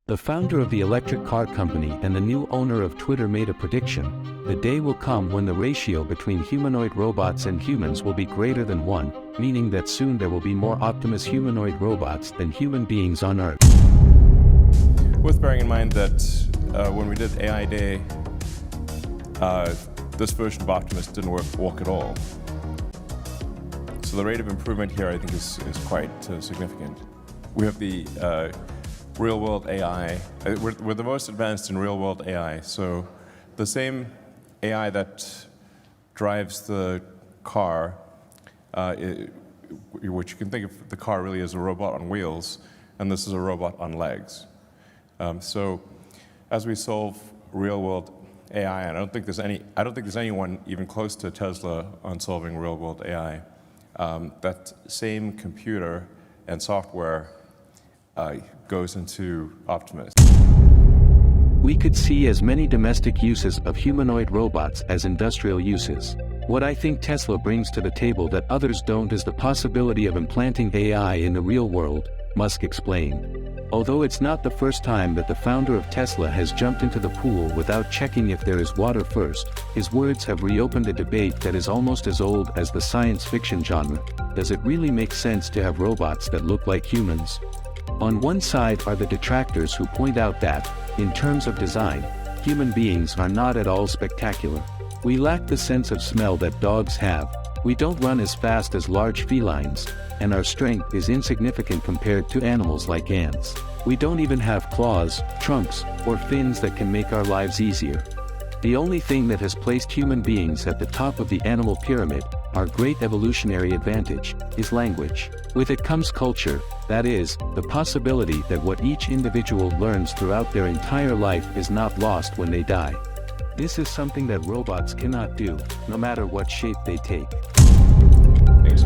The founder of the electric car company and the new owner of Twitter made a prediction. The day will come when the ratio between humanoid robots and humans will be greater than 1, meaning that soon there will be more Optimus humanoid robots than human beings on Earth. Worth bearing in mind that when we did AI Day, this version of Optimus didn't walk at all. So the rate of improvement here, I think, is quite significant. We have the real-world AI. We're the most advanced in real-world AI. So the same AI that drives the car, which you can think of the car really as a robot on wheels, and this is a robot on legs. So as we solve real-world AI, and I don't think there's anyone even close to Tesla on solving real-world AI. That same computer and software goes into Optimus. We could see as many domestic uses of humanoid robots as industrial uses. What I think Tesla brings to the table that others don't is the possibility of implanting AI in the real world, Musk explained. Although it's not the first time that the founder of Tesla has jumped into the pool without checking if there is water first, his words have reopened a debate that is almost as old as the science fiction genre. Does it really make sense to have robots that look like humans? On one side are the detractors who point out that, in terms of design, human beings are not at all spectacular. We lack the sense of smell that dogs have, we don't run as fast as large felines, and our strength is insignificant compared to animals like ants. We don't even have claws, trunks, or fins that can make our lives easier. The only thing that has placed human beings at the top of the animal pyramid, our great evolutionary advantage, is language. With it comes culture, that is, the possibility that what each individual learns throughout their entire life is not lost when they die. This is something that robots cannot do, no matter what shape they take.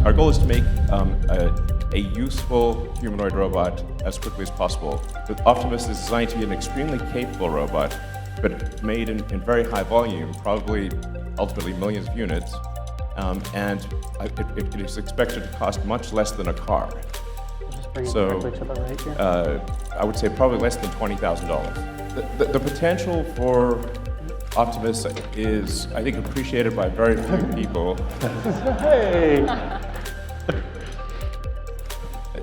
Our goal is to make a useful humanoid robot as quickly as possible. But Optimus is designed to be an extremely capable robot, but made in very high volume, probably ultimately millions of units, and it is expected to cost much less than a car. So I would say probably less than $20,000. The potential for Optimus is, I think, appreciated by very few people. Hey!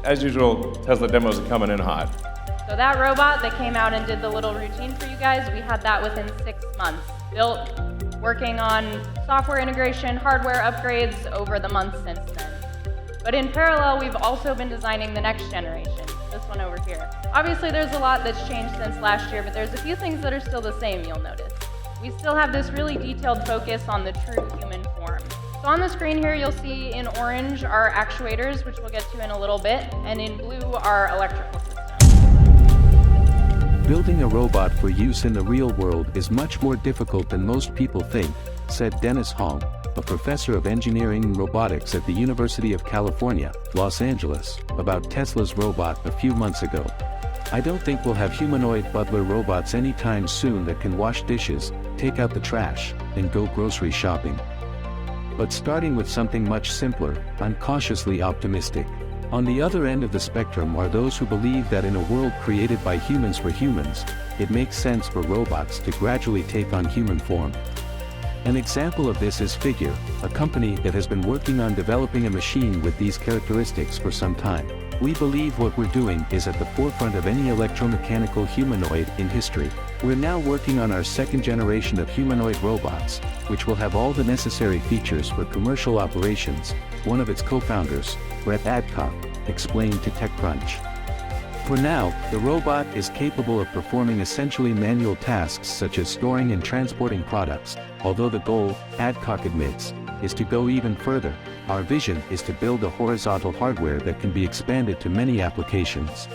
As usual, Tesla demos are coming in hot. So that robot that came out and did the little routine for you guys, we had that within 6 months. Built, working on software integration, hardware upgrades over the months since then. But in parallel, we've also been designing the next generation, this one over here. Obviously, there's a lot that's changed since last year, but there's a few things that are still the same, you'll notice. We still have this really detailed focus on the true human form. So on the screen here, you'll see in orange our actuators, which we'll get to in a little bit, and in blue our electrical systems. Building a robot for use in the real world is much more difficult than most people think, said Dennis Hong, a professor of engineering and robotics at the University of California, Los Angeles, about Tesla's robot a few months ago. I don't think we'll have humanoid butler robots anytime soon that can wash dishes, take out the trash, and go grocery shopping. But starting with something much simpler, I'm cautiously optimistic. On the other end of the spectrum are those who believe that in a world created by humans for humans, it makes sense for robots to gradually take on human form. An example of this is Figure, a company that has been working on developing a machine with these characteristics for some time. We believe what we're doing is at the forefront of any electromechanical humanoid in history. We're now working on our second generation of humanoid robots, which will have all the necessary features for commercial operations, one of its co-founders, Brett Adcock, explained to TechCrunch. For now, the robot is capable of performing essentially manual tasks such as storing and transporting products, although the goal, Adcock admits, is to go even further. Our vision is to build a horizontal hardware that can be expanded to many applications.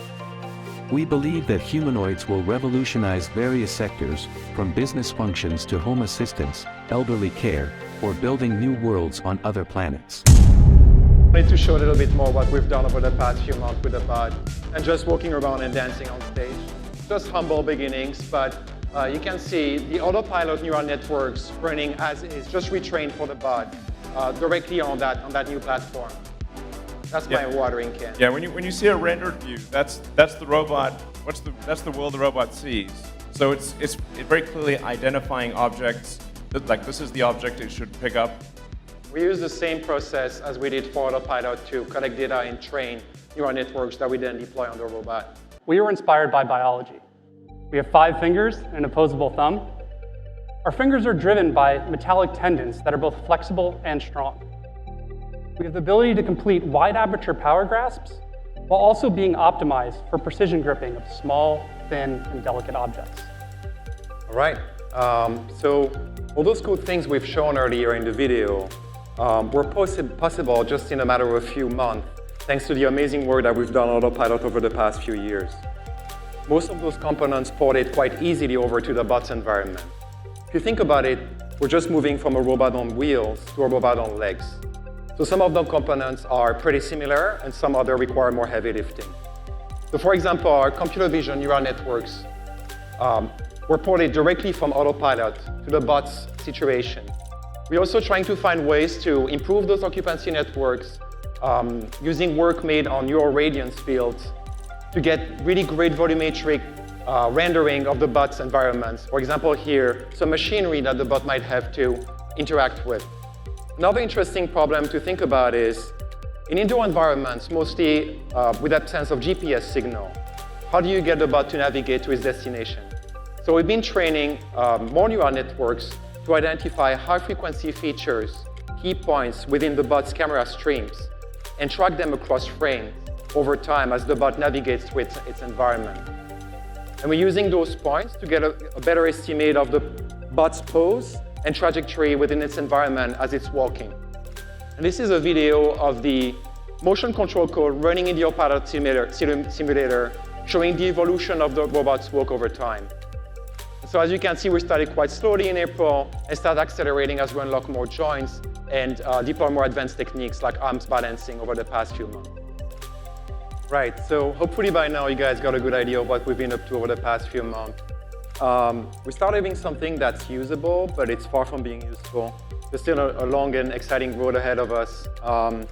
We believe that humanoids will revolutionize various sectors, from business functions to home assistance, elderly care, or building new worlds on other planets. I wanted to show a little bit more what we've done over the past few months with the bot, and just walking around and dancing on stage. Just humble beginnings, but you can see the autopilot neural networks running as is, just retrained for the bot, directly on that new platform. That's my watering can. Yeah, when you see a rendered view, that's the robot. That's the world the robot sees. So it's very clearly identifying objects. Like this is the object it should pick up. We use the same process as we did for Autopilot to collect data and train neural networks that we then deploy on the robot. We were inspired by biology. We have 5 fingers and an opposable thumb. Our fingers are driven by metallic tendons that are both flexible and strong. We have the ability to complete wide aperture power grasps while also being optimized for precision gripping of small, thin, and delicate objects. All right. So all those cool things we've shown earlier in the video were possible just in a matter of a few months, thanks to the amazing work that we've done on Autopilot over the past few years. Most of those components ported quite easily over to the BOT environment. If you think about it, we're just moving from a robot on wheels to a robot on legs. So some of the components are pretty similar, and some other require more heavy lifting. So for example, our computer vision neural networks were ported directly from Autopilot to the BOT's situation. We're also trying to find ways to improve those occupancy networks using work made on neural radiance fields to get really great volumetric rendering of the BOT's environments. For example, here, some machinery that the BOT might have to interact with. Another interesting problem to think about is, in indoor environments, mostly with absence of GPS signal, how do you get the BOT to navigate to its destination? So we've been training more neural networks to identify high-frequency features, key points within the BOT's camera streams, and track them across frames over time as the BOT navigates through its environment. And we're using those points to get a better estimate of the BOT's pose and trajectory within its environment as it's walking. And this is a video of the motion control code running in the Autopilot simulator showing the evolution of the robot's walk over time. So as you can see, we started quite slowly in April and started accelerating as we unlock more joints and deploy more advanced techniques like arms balancing over the past few months. Right, so hopefully by now you guys got a good idea of what we've been up to over the past few months. We started having something that's usable, but it's far from being useful. There's still a long and exciting road ahead of us. I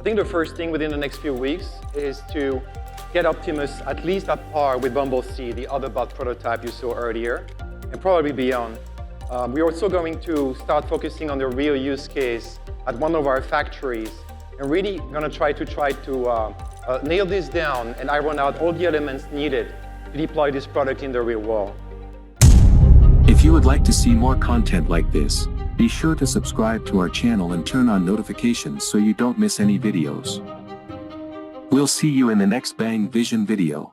think the first thing within the next few weeks is to get Optimus at least at par with Bumblebee, the other BOT prototype you saw earlier, and probably beyond. We're also going to start focusing on the real use case at one of our factories, and really going to try to nail this down and iron out all the elements needed to deploy this product in the real world. If you would like to see more content like this, be sure to subscribe to our channel and turn on notifications so you don't miss any videos. We'll see you in the next Bang Vision video.